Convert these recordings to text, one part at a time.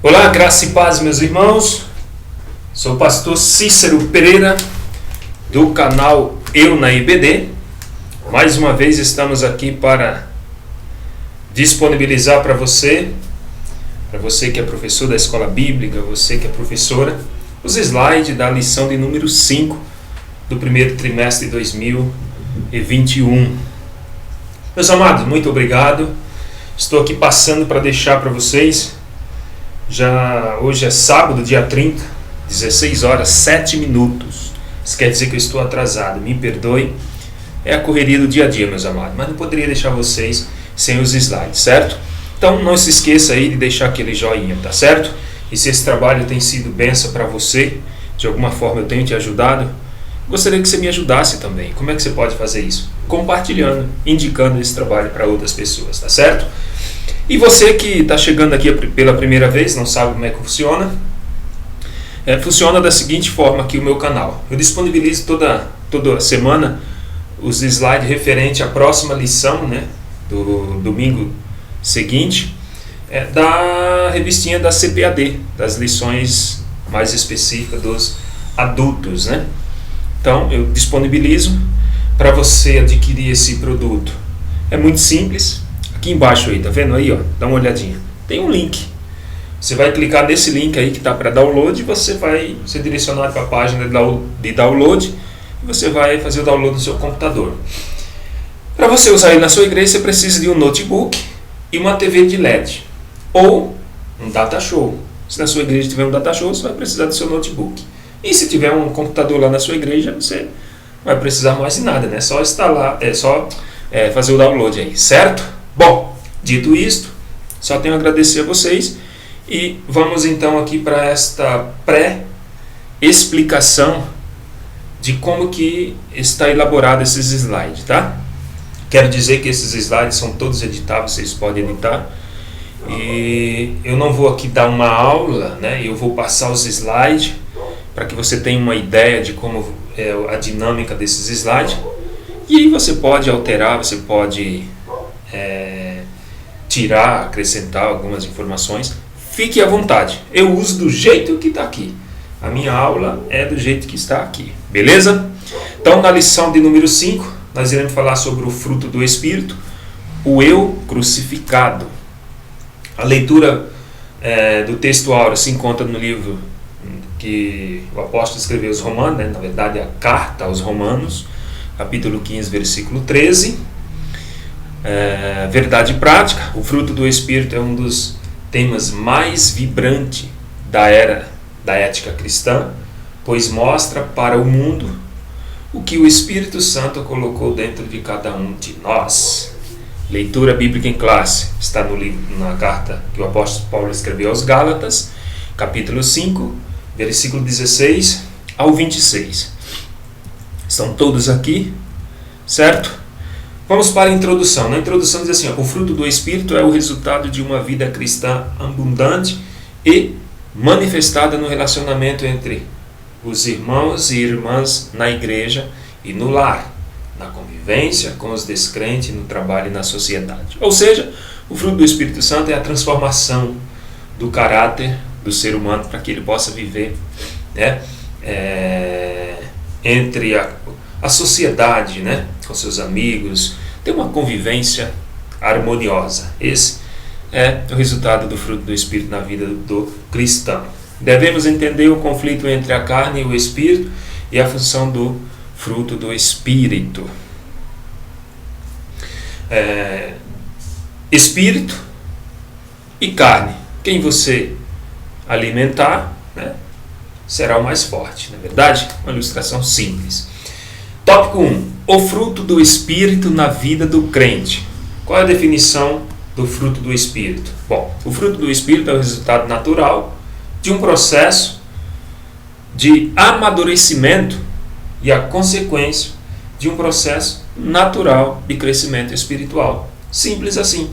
Olá, graça e paz, meus irmãos. Sou o pastor Cícero Pereira, do canal Eu na IBD. Mais uma vez estamos aqui para disponibilizar para você que é professor da escola bíblica, você que é professora, os slides da lição de número 5 do primeiro trimestre de 2021. Meus amados, muito obrigado. Estou aqui passando para deixar para vocês. Hoje é sábado, dia 30, 16 horas, 7 minutos. Isso quer dizer que eu estou atrasado, me perdoe. É a correria do dia a dia, meus amados. Mas não poderia deixar vocês sem os slides, certo? Então não se esqueça aí de deixar aquele joinha, tá certo? E se esse trabalho tem sido bênção para você, de alguma forma eu tenho te ajudado, gostaria que você me ajudasse também. Como é que você pode fazer isso? Compartilhando, indicando esse trabalho para outras pessoas, tá certo? E você que está chegando aqui pela primeira vez, não sabe como é que funciona, funciona da seguinte forma aqui o meu canal. Eu disponibilizo toda semana os slides referentes à próxima lição, né, do domingo seguinte, da revistinha da CPAD, das lições mais específicas dos adultos, né? Então eu disponibilizo para você adquirir esse produto. É muito simples. Aqui embaixo aí, tá vendo aí, ó? Dá uma olhadinha. Tem um link. Você vai clicar nesse link aí que tá para download e você vai ser direcionado para a página de download e você vai fazer o download no seu computador. Para você usar ele na sua igreja, você precisa de um notebook e uma TV de LED ou um data show. Se na sua igreja tiver um data show, você vai precisar do seu notebook. E se tiver um computador lá na sua igreja, você não vai precisar mais de nada, né? Só instalar, fazer o download aí, certo? Bom, dito isto, só tenho a agradecer a vocês e vamos então aqui para esta pré-explicação de como que está elaborado esses slides, tá? Quero dizer que esses slides são todos editáveis, vocês podem editar. E eu não vou aqui dar uma aula, né? Eu vou passar os slides para que você tenha uma ideia de como é a dinâmica desses slides. E aí você pode alterar, você pode tirar, acrescentar algumas informações. Fique à vontade. Eu uso do jeito que está aqui. A minha aula é do jeito que está aqui. Beleza? Então, na lição de número 5, nós iremos falar sobre o fruto do Espírito, o eu crucificado. A leitura do texto áureo se encontra no livro que o apóstolo escreveu aos Romanos, né? Na verdade, a carta aos Romanos, capítulo 15, versículo 13. Verdade prática. O fruto do Espírito é um dos temas mais vibrantes da era da ética cristã, pois mostra para o mundo o que o Espírito Santo colocou dentro de cada um de nós. Leitura bíblica em classe está no livro, na carta que o apóstolo Paulo escreveu aos Gálatas, capítulo 5, versículo 16 ao 26. Estão todos aqui, certo? Vamos para a introdução. Na introdução diz assim, o fruto do Espírito é o resultado de uma vida cristã abundante e manifestada no relacionamento entre os irmãos e irmãs na igreja e no lar, na convivência com os descrentes, no trabalho e na sociedade. Ou seja, o fruto do Espírito Santo é a transformação do caráter do ser humano para que ele possa viver, né, entre a sociedade, né, com seus amigos, ter uma convivência harmoniosa. Esse é o resultado do fruto do Espírito na vida do cristão. Devemos entender o conflito entre a carne e o Espírito e a função do fruto do Espírito. Espírito e carne. Quem você alimentar, né, será o mais forte, não é verdade? Uma ilustração simples. Tópico 1. O fruto do Espírito na vida do crente. Qual é a definição do fruto do Espírito? Bom, o fruto do Espírito é o resultado natural de um processo de amadurecimento e a consequência de um processo natural de crescimento espiritual. Simples assim.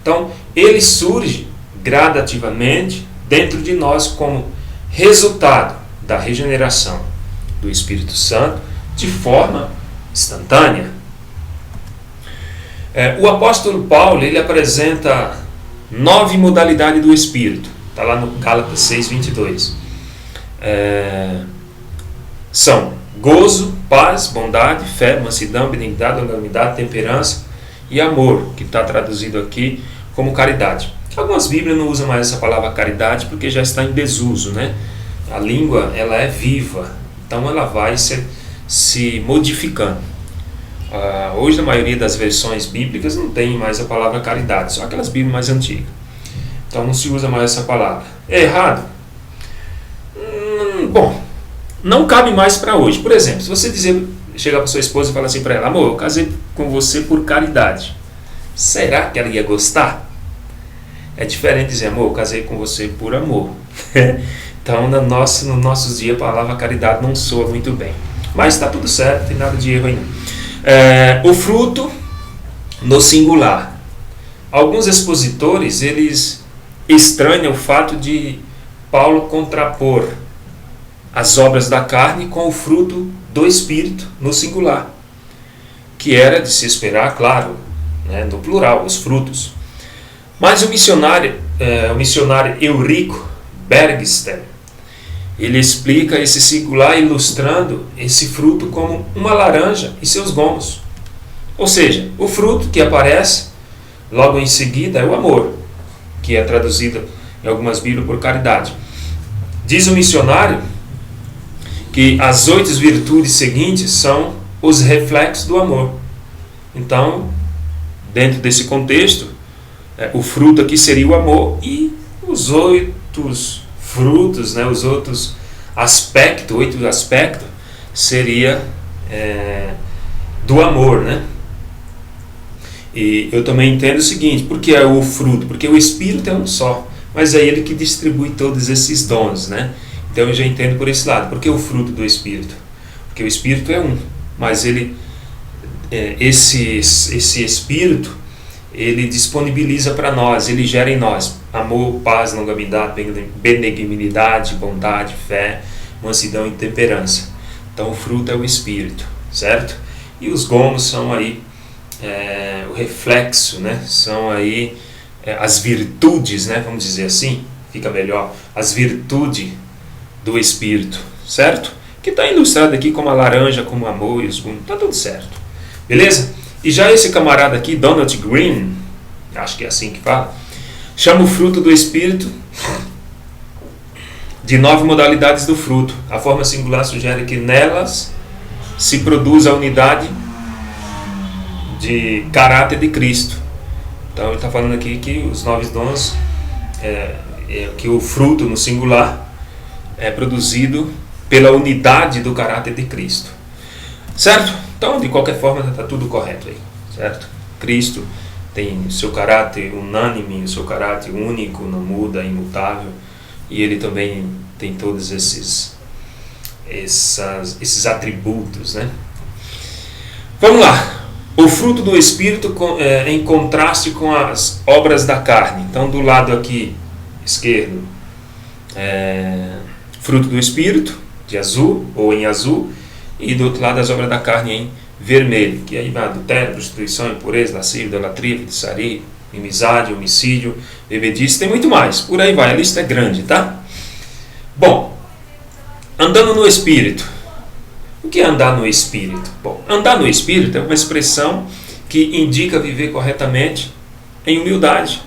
Então, ele surge gradativamente dentro de nós como resultado da regeneração do Espírito Santo de forma instantânea. O apóstolo Paulo ele apresenta 9 modalidades do Espírito. Está lá no Gálatas 6:22. São gozo, paz, bondade, fé, mansidão, benignidade, longanimidade, temperança e amor, que está traduzido aqui como caridade. Algumas Bíblias não usam mais essa palavra caridade porque já está em desuso, né? A língua, ela é viva, então ela vai se modificando. Hoje, na maioria das versões bíblicas, não tem mais a palavra caridade, só aquelas Bíblias mais antigas. Então não se usa mais essa palavra. É errado? Bom, não cabe mais para hoje. Por exemplo, se você chegar para sua esposa e falar assim para ela: amor, eu casei com você por caridade. Será que ela ia gostar? É diferente dizer: amor, eu casei com você por amor. Então, no nossos dias, a palavra caridade não soa muito bem. Mas está tudo certo, não tem nada de erro aí não. O fruto no singular. Alguns expositores, eles estranham o fato de Paulo contrapor as obras da carne com o fruto do Espírito no singular, que era de se esperar, claro, né, no plural, os frutos. Mas o missionário Eurico Bergster, ele explica esse singular ilustrando esse fruto como uma laranja e seus gomos. Ou seja, o fruto que aparece logo em seguida é o amor, que é traduzido em algumas Bíblias por caridade. Diz o missionário que as 8 virtudes seguintes são os reflexos do amor. Então, dentro desse contexto, o fruto aqui seria o amor, e os 8 frutos, né, os outros aspectos, 8 aspectos, seria do amor, né? E eu também entendo o seguinte: por que é o fruto? Porque o Espírito é um só, mas é Ele que distribui todos esses dons, né? Então eu já entendo por esse lado. Por que o fruto do Espírito? Porque o Espírito é um, mas esse Espírito, ele disponibiliza para nós, ele gera em nós amor, paz, longanimidade, benignidade, bondade, fé, mansidão e temperança. Então o fruto é o Espírito, certo? E os gomos são aí o reflexo, né? São aí as virtudes, né? Vamos dizer assim, fica melhor, as virtudes do Espírito, certo? Que está ilustrado aqui como a laranja, como o amor e os gomos, está tudo certo, beleza? E já esse camarada aqui, Donald Green, acho que é assim que fala, chama o fruto do Espírito de 9 modalidades do fruto. A forma singular sugere que nelas se produz a unidade de caráter de Cristo. Então ele está falando aqui que os 9 dons, que o fruto no singular é produzido pela unidade do caráter de Cristo, certo? Então, de qualquer forma, está tudo correto aí, certo? Cristo tem o seu caráter unânime, o seu caráter único, não muda, imutável, e ele também tem todos esses atributos, né? Vamos lá. O fruto do Espírito em contraste com as obras da carne. Então, do lado aqui esquerdo, fruto do Espírito, de azul ou em azul, e do outro lado as obras da carne em vermelho, que aí vai adultério, prostituição, impureza, lascívia, idolatria, feitiçaria, inimizade, homicídio, bebedice, tem muito mais. Por aí vai, a lista é grande, tá? Bom, andando no Espírito. O que é andar no Espírito? Bom, andar no Espírito é uma expressão que indica viver corretamente em humildade,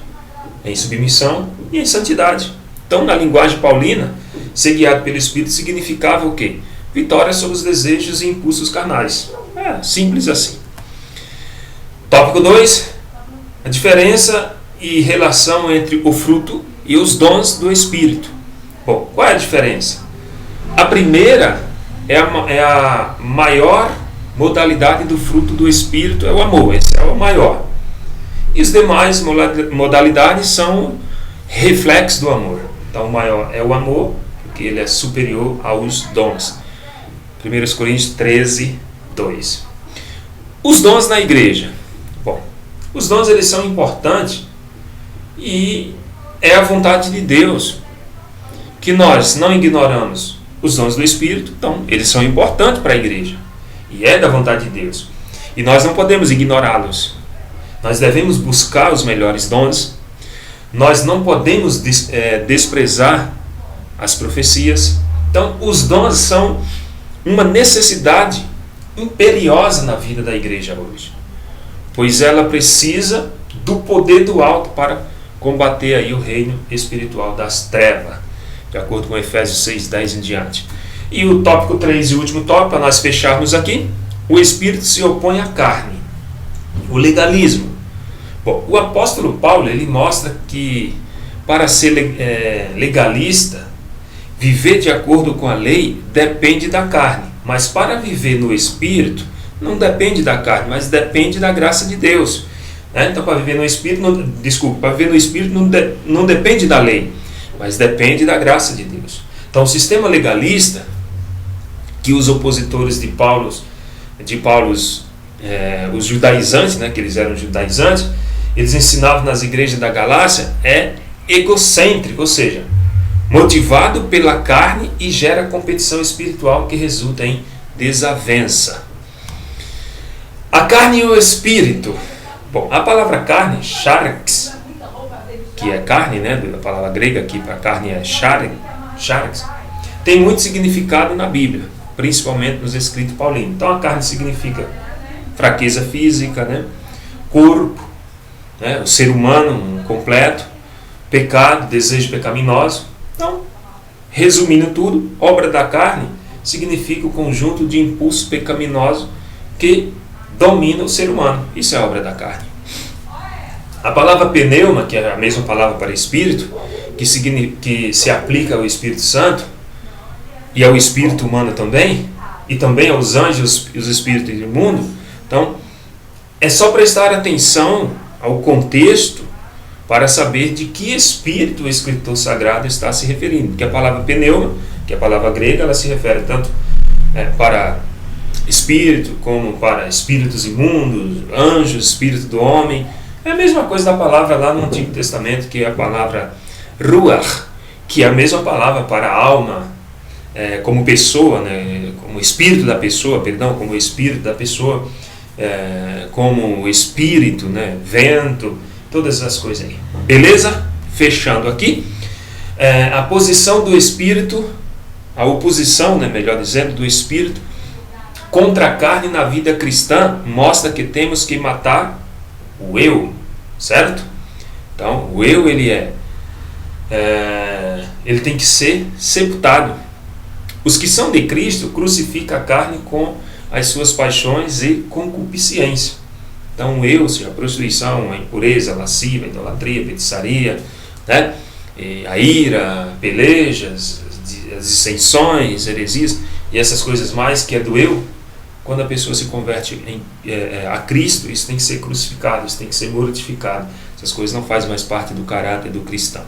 em submissão e em santidade. Então, na linguagem paulina, ser guiado pelo Espírito significava o quê? Vitória sobre os desejos e impulsos carnais. Simples assim. Tópico 2. A diferença e relação entre o fruto e os dons do Espírito. Bom, qual é a diferença? A primeira é a maior modalidade do fruto do Espírito, é o amor. Esse é o maior. E as demais modalidades são reflexos do amor. Então o maior é o amor, porque ele é superior aos dons. 1 Coríntios 13, 2. Os dons na igreja. Bom, os dons eles são importantes e é a vontade de Deus que nós não ignoramos os dons do Espírito. Então eles são importantes para a igreja e é da vontade de Deus, e nós não podemos ignorá-los. Nós devemos buscar os melhores dons, nós não podemos desprezar as profecias. Então, os dons são uma necessidade imperiosa na vida da igreja hoje, pois ela precisa do poder do alto para combater aí o reino espiritual das trevas, de acordo com Efésios 6:10 em diante. E o tópico 3 e o último tópico, para nós fecharmos aqui: o Espírito se opõe à carne, o legalismo. Bom, o apóstolo Paulo, ele mostra que para ser legalista, viver de acordo com a lei depende da carne, mas para viver no Espírito não depende da carne, mas depende da graça de Deus. Então, para viver no Espírito, para viver no Espírito não depende da lei, mas depende da graça de Deus. Então, o sistema legalista que os opositores de Paulo, os judaizantes, que eles eram judaizantes, eles ensinavam nas igrejas da Galácia, é egocêntrico, ou seja, motivado pela carne e gera competição espiritual que resulta em desavença. A carne e o espírito. Bom, a palavra carne, charx, que é carne, a palavra grega aqui para carne é charx, tem muito significado na Bíblia, principalmente nos escritos paulinos. Então a carne significa fraqueza física, corpo, o ser humano completo, pecado, desejo pecaminoso. Então, resumindo tudo, obra da carne significa o conjunto de impulsos pecaminosos que domina o ser humano. Isso é a obra da carne. A palavra pneuma, que é a mesma palavra para espírito, que se aplica ao Espírito Santo e ao espírito humano também, e também aos anjos e os espíritos do mundo. Então, é só prestar atenção ao contexto para saber de que espírito o escritor sagrado está se referindo. Que a palavra pneuma, que é a palavra grega, ela se refere tanto para espírito como para espíritos imundos, anjos, espírito do homem. É a mesma coisa da palavra lá no Antigo Testamento, que é a palavra ruach, que é a mesma palavra para alma, como pessoa, como espírito da pessoa, como espírito da pessoa, como espírito, vento, todas essas coisas aí. Beleza? Fechando aqui. A posição do espírito, a oposição, melhor dizendo, do espírito contra a carne na vida cristã mostra que temos que matar o eu, certo? Então, o eu, ele tem que ser sepultado. Os que são de Cristo crucificam a carne com as suas paixões e concupiscência. Então, o eu, ou seja, a prostituição, a impureza, a lascívia, a idolatria, a feitiçaria, a ira, pelejas, as dissensões, heresias e essas coisas mais que é do eu. Quando a pessoa se converte a Cristo, isso tem que ser crucificado, isso tem que ser mortificado. Essas coisas não fazem mais parte do caráter do cristão.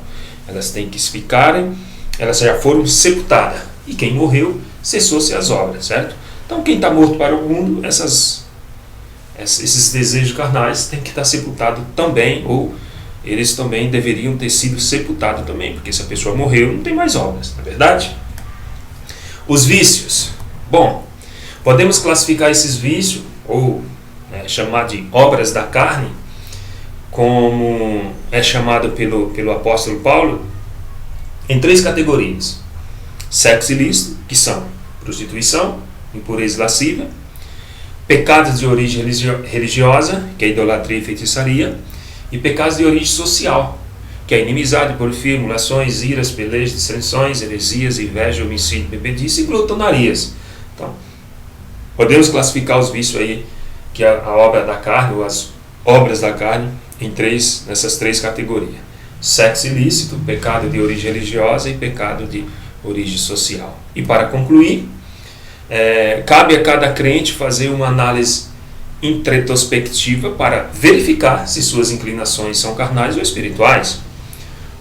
Elas têm que ficarem, elas já foram sepultadas. E quem morreu, cessou-se as obras, certo? Então, quem está morto para o mundo, esses desejos carnais têm que estar sepultados também, ou eles também deveriam ter sido sepultados também, porque se a pessoa morreu, não tem mais obras, não é verdade? Os vícios. Bom, podemos classificar esses vícios, ou chamar de obras da carne, como é chamado pelo apóstolo Paulo, em 3 categorias. Sexo ilícito, que são prostituição, impureza e lascívia. Pecados de origem religiosa, que é idolatria e feitiçaria. E pecados de origem social, que é inimizade, porfia, emulações, iras, pelejas, dissensões, heresias, inveja, homicídio, bebedice e glutonarias. Então, podemos classificar os vícios aí, que é a obra da carne, ou as obras da carne, nessas 3 categorias. Sexo ilícito, pecado de origem religiosa e pecado de origem social. E para concluir, cabe a cada crente fazer uma análise introspectiva para verificar se suas inclinações são carnais ou espirituais.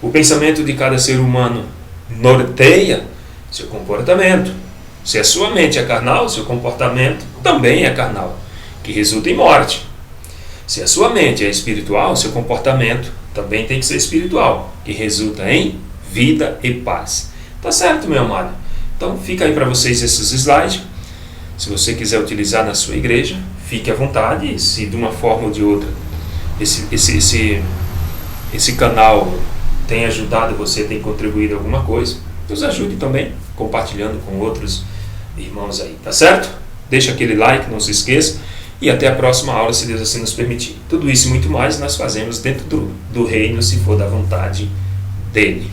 O pensamento de cada ser humano norteia seu comportamento. Se a sua mente é carnal, seu comportamento também é carnal, que resulta em morte. Se a sua mente é espiritual, seu comportamento também tem que ser espiritual, que resulta em vida e paz. Tá certo, meu amado? Então fica aí para vocês esses slides. Se você quiser utilizar na sua igreja, fique à vontade. E se de uma forma ou de outra esse canal tem ajudado você, tem contribuído alguma coisa, nos ajude também, compartilhando com outros irmãos aí, tá certo? Deixa aquele like, não se esqueça, e até a próxima aula, se Deus assim nos permitir. Tudo isso e muito mais nós fazemos dentro do reino, se for da vontade dele.